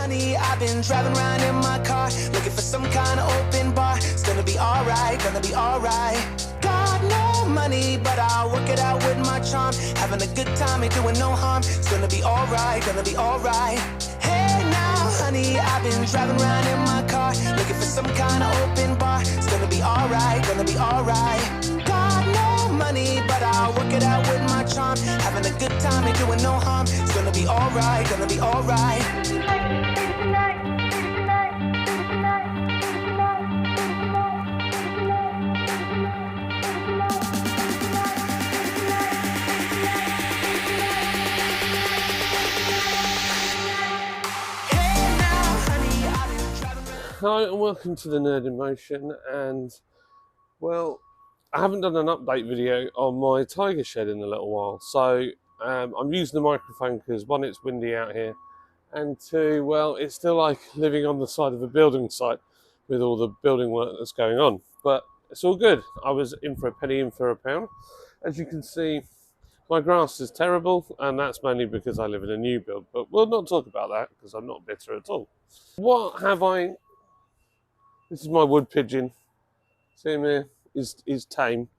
honey, I've been driving around in my car, looking for some kind of open bar. It's gonna be alright, gonna be alright. Got no money, but I'll work it out with my charm. Having a good time, ain't doing no harm. It's gonna be alright, gonna be alright. Hey now, honey, I've been driving around in my car, looking for some kind of open bar. It's gonna be alright, gonna be alright. Got no money, but I'll work it out with my charm. Having a good time, ain't doing no harm. It's gonna be alright, gonna be alright. Hi and welcome to the Nerd in Motion, and well, I haven't done an update video on my tiger shed in a little while, so I'm using the microphone because one, it's windy out here, and two, well, it's still like living on the side of a building site with all the building work that's going on, but it's all good. I was in for a penny, in for a pound. As you can see, my grass is terrible, and that's mainly because I live in a new build, but we'll not talk about that because I'm not bitter at all. What have I... This is my wood pigeon. See him here? He's tame.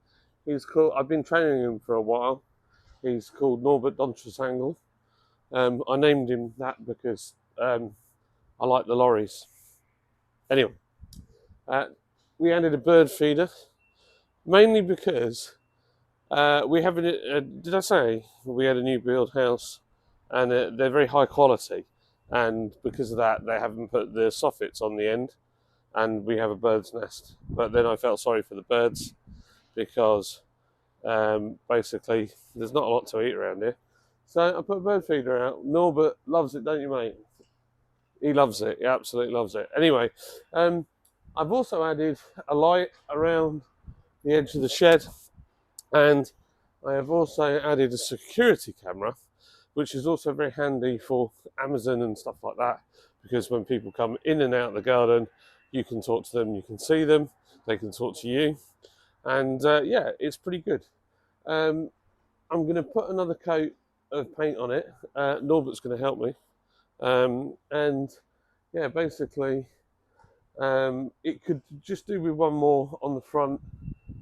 He's called. I've been training him for a while. He's called Norbert Dontrasangle. I named him that because I like the lorries. Anyway, we added a bird feeder, mainly because we have did I say we had a new build house, and they're very high quality, and because of that, they haven't put the soffits on the end. And we have a bird's nest. But then I felt sorry for the birds because basically there's not a lot to eat around here. So I put a bird feeder out. Norbert loves it, don't you, mate? He loves it. He absolutely loves it. Anyway, I've also added a light around the edge of the shed, and I have also added a security camera, which is also very handy for Amazon and stuff like that, because when people come in and out of the garden, you can talk to them, you can see them, they can talk to you, and yeah, it's pretty good. I'm going to put another coat of paint on it. Norbert's going to help me, and yeah, basically it could just do with one more on the front,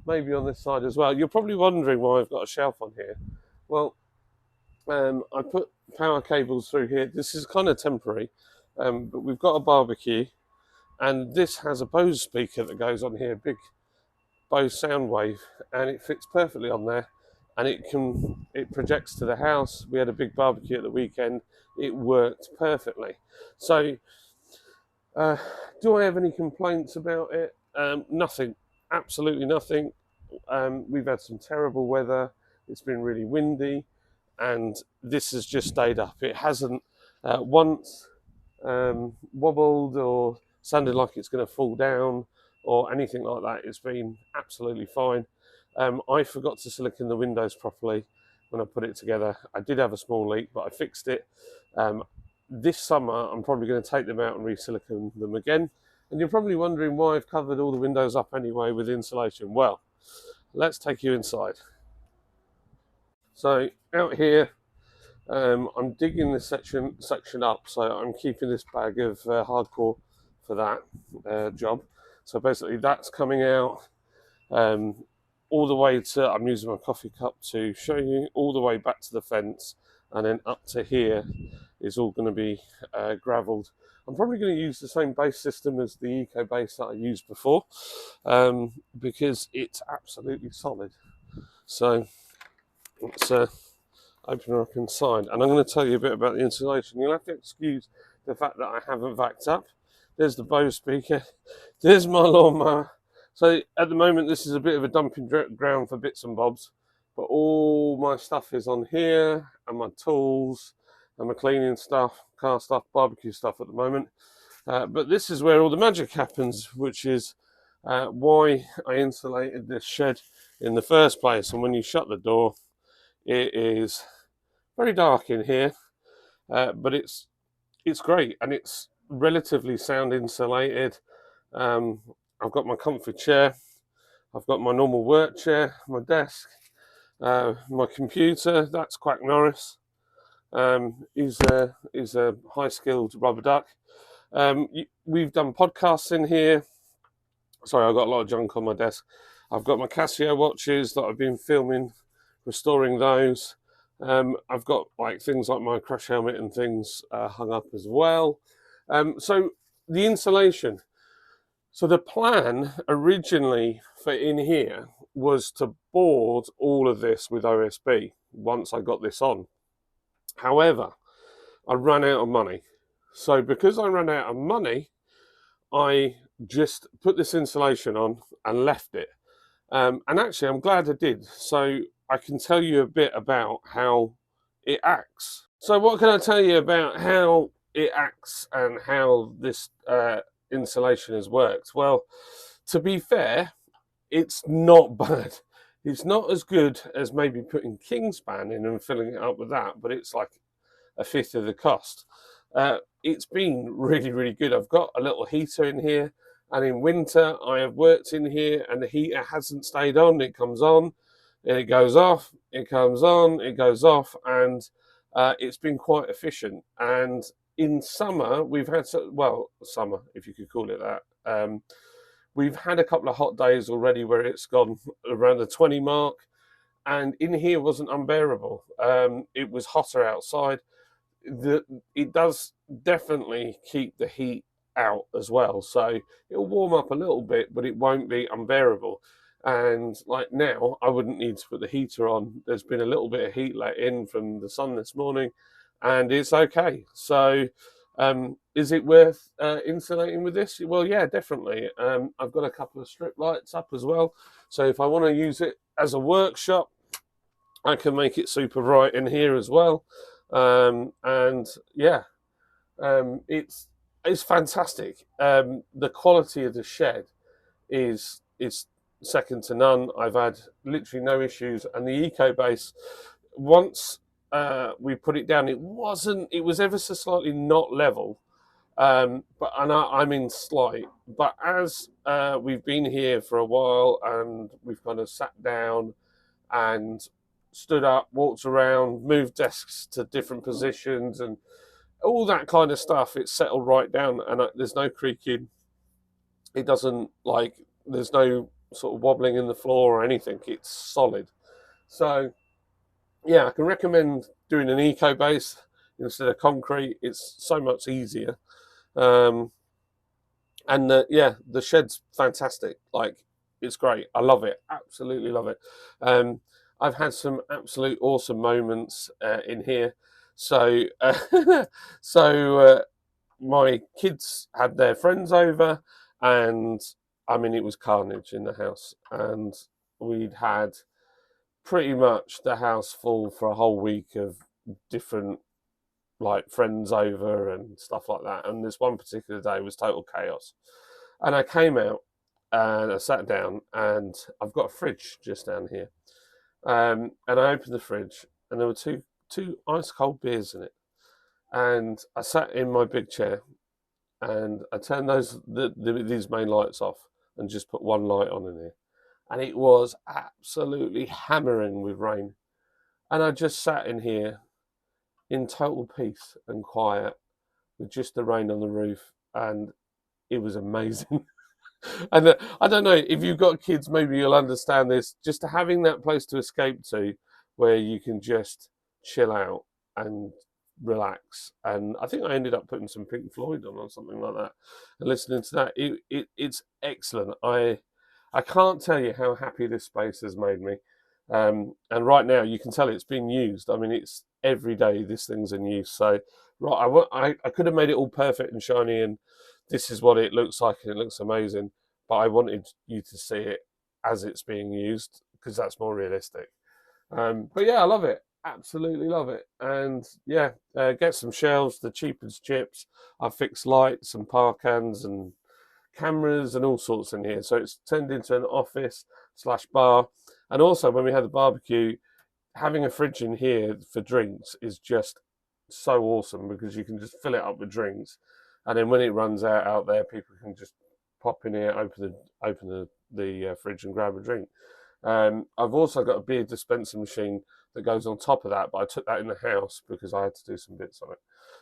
maybe on this side as well. You're probably wondering why I've got a shelf on here. Well, I put power cables through here. This is kind of temporary, but we've got a barbecue. And this has a Bose speaker that goes on here, big Bose sound wave, and it fits perfectly on there, and it projects to the house. We had a big barbecue at the weekend. It worked perfectly. So, do I have any complaints about it? Nothing, absolutely nothing. We've had some terrible weather. It's been really windy, and this has just stayed up. It hasn't once wobbled or sounded like it's going to fall down or anything like that. It's been absolutely fine. I forgot to silicone the windows properly when I put it together. I did have a small leak, but I fixed it. This summer, I'm probably going to take them out and re-silicone them again. And you're probably wondering why I've covered all the windows up anyway with insulation. Well, let's take you inside. So out here, I'm digging this section up, so I'm keeping this bag of hardcore for that job. So basically that's coming out all the way to, I'm using my coffee cup to show you, all the way back to the fence, and then up to here is all going to be gravelled. I'm probably going to use the same base system as the Eco base that I used before, because it's absolutely solid. So let's open up inside, and I'm going to tell you a bit about the insulation. You'll have to excuse the fact that I haven't vacked up. There's the Bose speaker. There's my lawnmower. So at the moment, this is a bit of a dumping ground for bits and bobs, but all my stuff is on here, and my tools, and my cleaning stuff, car stuff, barbecue stuff at the moment. But this is where all the magic happens, which is why I insulated this shed in the first place. And when you shut the door, it is very dark in here, but it's great, and it's relatively sound insulated. I've got my comfy chair, I've got my normal work chair, my desk, my computer, that's Quack Norris. Is a high-skilled rubber duck. We've done podcasts in here. Sorry, I've got a lot of junk on my desk. I've got my Casio watches that I've been filming, restoring those. I've got like things like my crash helmet and things hung up as well. So the insulation. So the plan originally for in here was to board all of this with OSB once I got this on. However, I ran out of money. So because I ran out of money, I just put this insulation on and left it. And actually, I'm glad I did. So I can tell you a bit about how it acts. So what can I tell you about how it acts and how this insulation has worked? Well, to be fair, it's not bad. It's not as good as maybe putting Kingspan in and filling it up with that, but it's like a fifth of the cost. It's been really, really good. I've got a little heater in here, and in winter I have worked in here and the heater hasn't stayed on. It comes on, it goes off, it comes on, it goes off, and it's been quite efficient. And in summer, we've had, summer, if you could call it that, we've had a couple of hot days already where it's gone around the 20 mark, and in here wasn't unbearable. It was hotter outside. It does definitely keep the heat out as well, so it'll warm up a little bit, but it won't be unbearable. And like now, I wouldn't need to put the heater on. There's been a little bit of heat let in from the sun this morning, and it's okay. So is it worth insulating with this? Well, yeah, definitely. I've got a couple of strip lights up as well, so if I want to use it as a workshop, I can make it super bright in here as well. And yeah, it's fantastic. The quality of the shed is second to none. I've had literally no issues, and the eco base, once we put it down, it was ever so slightly not level, but I'm in slight. But as we've been here for a while and we've kind of sat down and stood up, walked around, moved desks to different positions, and all that kind of stuff, it's settled right down, and there's no creaking. It doesn't, like, there's no sort of wobbling in the floor or anything. It's solid. So yeah, I can recommend doing an eco base instead of concrete. It's so much easier. And yeah, the shed's fantastic. Like, it's great. I love it. Absolutely love it. I've had some absolute awesome moments in here. So, my kids had their friends over, and I mean, it was carnage in the house, and we'd had pretty much the house full for a whole week of different like friends over and stuff like that. And this one particular day was total chaos. And I came out and I sat down, and I've got a fridge just down here. And I opened the fridge, and there were two ice cold beers in it. And I sat in my big chair, and I turned these main lights off and just put one light on in here. And it was absolutely hammering with rain. And I just sat in here in total peace and quiet with just the rain on the roof, and it was amazing. And I don't know, if you've got kids, maybe you'll understand this. Just having that place to escape to where you can just chill out and relax. And I think I ended up putting some Pink Floyd on or something like that and listening to that. It's excellent. I can't tell you how happy this space has made me. And right now you can tell it's being used. I mean, it's every day this thing's in use. So right, I could have made it all perfect and shiny, and this is what it looks like, and it looks amazing. But I wanted you to see it as it's being used, because that's more realistic. But yeah, I love it. Absolutely love it. And yeah, get some shelves, the cheapest chips. I fixed lights and parkans and cameras and all sorts in here. So it's turned into an office / bar. And also, when we had the barbecue, having a fridge in here for drinks is just so awesome, because you can just fill it up with drinks, and then when it runs out there, people can just pop in here, open the fridge and grab a drink. I've also got a beer dispenser machine that goes on top of that, but I took that in the house because I had to do some bits on it.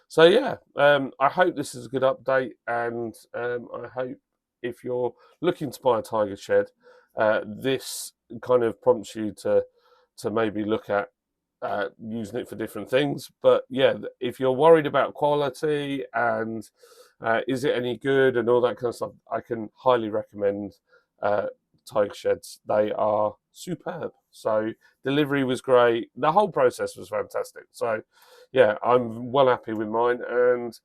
So yeah, I hope this is a good update, and I hope if you're looking to buy a tiger shed, this kind of prompts you to maybe look at using it for different things. But yeah, if you're worried about quality and is it any good and all that kind of stuff, I can highly recommend tiger sheds. They are superb. So delivery was great. The whole process was fantastic. So yeah, I'm well happy with mine, and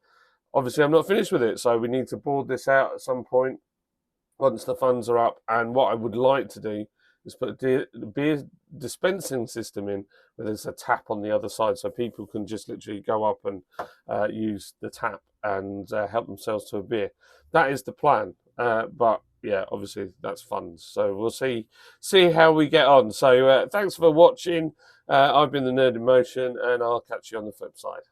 obviously I'm not finished with it. So we need to board this out at some point once the funds are up. And what I would like to do is put a beer dispensing system in where there's a tap on the other side, so people can just literally go up and use the tap and help themselves to a beer. That is the plan. But yeah, obviously that's funds. So we'll see how we get on. So thanks for watching. I've been the Nerd in Motion, and I'll catch you on the flip side.